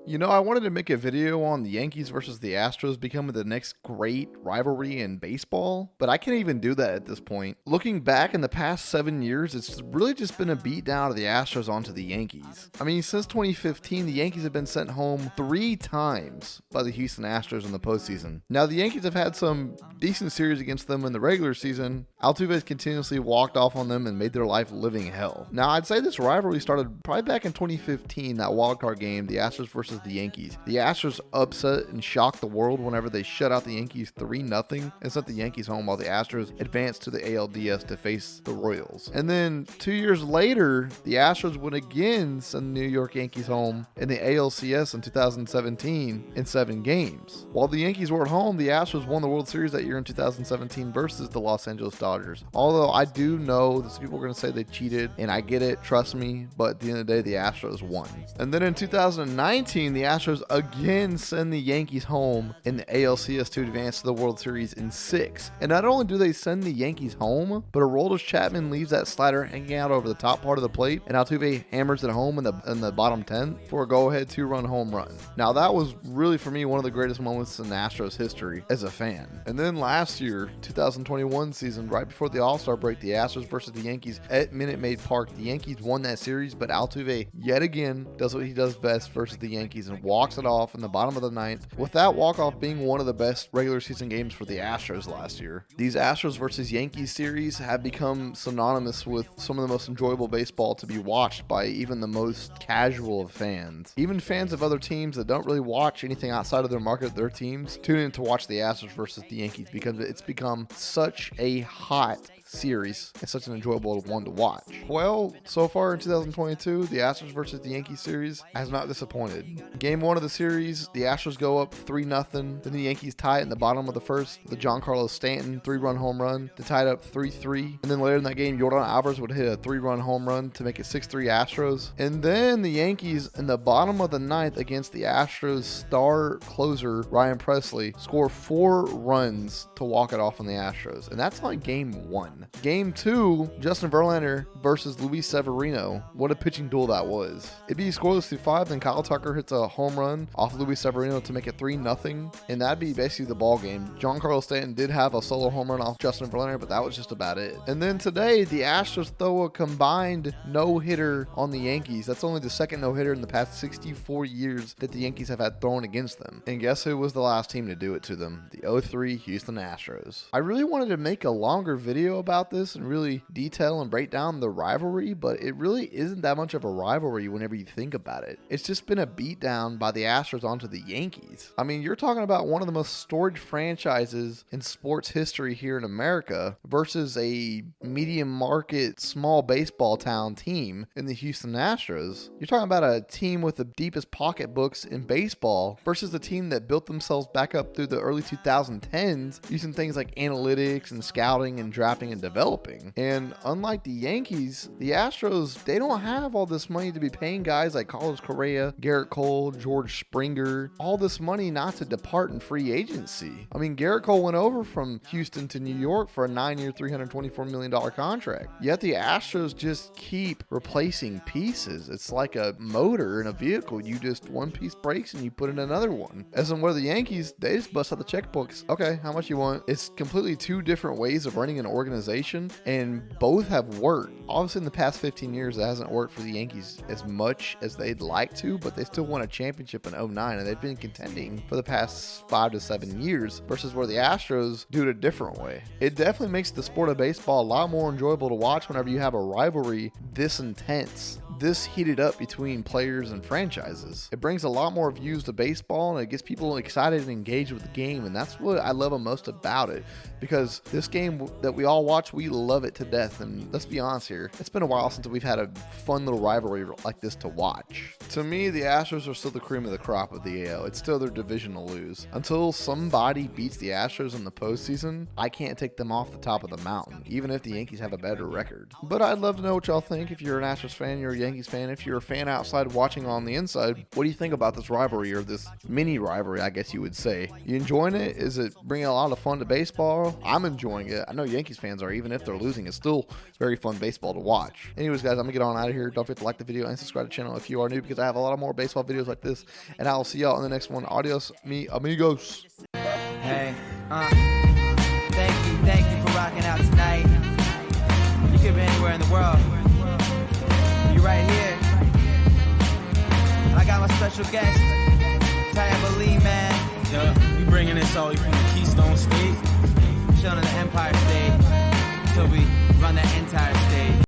You know, I wanted to make a video on the Yankees versus the Astros becoming the next great rivalry in baseball, but I can't even do that at this point. Looking back in the past 7 years, it's really just been a beatdown of the Astros onto the Yankees. I mean, since 2015, the Yankees have been sent home 3 times by the Houston Astros in the postseason. Now, the Yankees have had some decent series against them in the regular season. Altuve's continuously walked off on them and made their life living hell. Now, I'd say this rivalry started probably back in 2015, that wildcard game, the Astros versus the Yankees. The Astros upset and shocked the world whenever they shut out the Yankees 3-0 and sent the Yankees home while the Astros advanced to the ALDS to face the Royals. And then 2 years later, the Astros would again send the New York Yankees home in the ALCS in 2017 in 7 games. While the Yankees were at home, the Astros won the World Series that year in 2017 versus the Los Angeles Dodgers. Although I do know that some people are going to say they cheated, and I get it, trust me, but at the end of the day, the Astros won. And then in 2019, the Astros again send the Yankees home in the ALCS to advance to the World Series in 6. And not only do they send the Yankees home, but Aroldis Chapman leaves that slider hanging out over the top part of the plate, and Altuve hammers it home in the bottom 10 for a go-ahead 2-run home run. Now, that was really, for me, one of the greatest moments in Astros history as a fan. And then last year, 2021 season, right before the All-Star break, the Astros versus the Yankees at Minute Maid Park. The Yankees won that series, but Altuve yet again does what he does best versus the Yankees and walks it off in the bottom of the 9th, with that walk-off being one of the best regular season games for the Astros last year. These Astros versus Yankees series have become synonymous with some of the most enjoyable baseball to be watched by even the most casual of fans. Even fans of other teams that don't really watch anything outside of their market, their teams, tune in to watch the Astros versus the Yankees because it's become such a hot series and such an enjoyable one to watch. Well, so far in 2022, the Astros versus the Yankees series has not disappointed. Game 1 of the series, the Astros go up 3-0. Then the Yankees tie it in the bottom of the first. The Giancarlo Stanton 3-run home run to tie it up 3-3. And then later in that game, Yordan Alvarez would hit a 3-run home run to make it 6-3 Astros. And then the Yankees in the bottom of the 9th against the Astros star closer Ryan Presley score 4 runs to walk it off on the Astros. And that's like game 1. Game 2, Justin Verlander versus Luis Severino. What a pitching duel that was. It'd be scoreless through 5, then Kyle Tucker hits a home run off Luis Severino to make it 3-0, and that'd be basically the ball game. Giancarlo Stanton did have a solo home run off Justin Verlander, but that was just about it. And then today, the Astros throw a combined no-hitter on the Yankees. That's only the second no-hitter in the past 64 years that the Yankees have had thrown against them. And guess who was the last team to do it to them? The 0-3 Houston Astros. I really wanted to make a longer video about this and really detail and break down the rivalry, but it really isn't that much of a rivalry whenever you think about it. It's just been a beatdown by the Astros onto the Yankees. I mean, you're talking about one of the most storied franchises in sports history here in America versus a medium market small baseball town team in the Houston Astros. You're talking about a team with the deepest pocketbooks in baseball versus a team that built themselves back up through the early 2010s using things like analytics and scouting and drafting and developing. And unlike the Yankees, the Astros, they don't have all this money to be paying guys like Carlos Correa, Garrett Cole, George Springer, all this money not to depart in free agency. I mean, Garrett Cole went over from Houston to New York for a 9-year, $324 million contract. Yet the Astros just keep replacing pieces. It's like a motor in a vehicle. You just one piece breaks and you put in another one. As in where the Yankees, they just bust out the checkbooks. Okay, how much you want? It's completely 2 different ways of running an organization, and both have worked. Obviously, in the past 15 years, it hasn't worked for the Yankees as much as they'd like to, but they still won a championship in 2009, and they've been contending for the past 5 to 7 years, versus where the Astros do it a different way. It definitely makes the sport of baseball a lot more enjoyable to watch whenever you have a rivalry this intense, this heated up between players and franchises. It brings a lot more views to baseball, and it gets people excited and engaged with the game, and that's what I love most about it, because this game that we all watch, we love it to death. And let's be honest here, it's been a while since we've had a fun little rivalry like this to watch. To me, the Astros are still the cream of the crop of the AL. It's still their division to lose. Until somebody beats the Astros in the postseason, I can't take them off the top of the mountain, even if the Yankees have a better record. But I'd love to know what y'all think. If you're an Astros fan, you're a Yankees fan. If you're a fan outside watching on the inside, what do you think about this rivalry, or this mini rivalry, I guess you would say? You enjoying it? Is it bringing a lot of fun to baseball? I'm enjoying it. I know Yankees fans are. Even if they're losing, it's still very fun baseball to watch. Anyways, guys, I'm going to get on out of here. Don't forget to like the video and subscribe to the channel if you are new, because I have a lot of more baseball videos like this. And I will see y'all in the next one. Adios, mi amigos. Hey, thank you for rocking out tonight. You could be anywhere in the world. You're right here. And I got my special guest, Boogeyman. Yeah, we bringing this all from the Keystone State. Chilling in the Empire State. Till we run the entire state.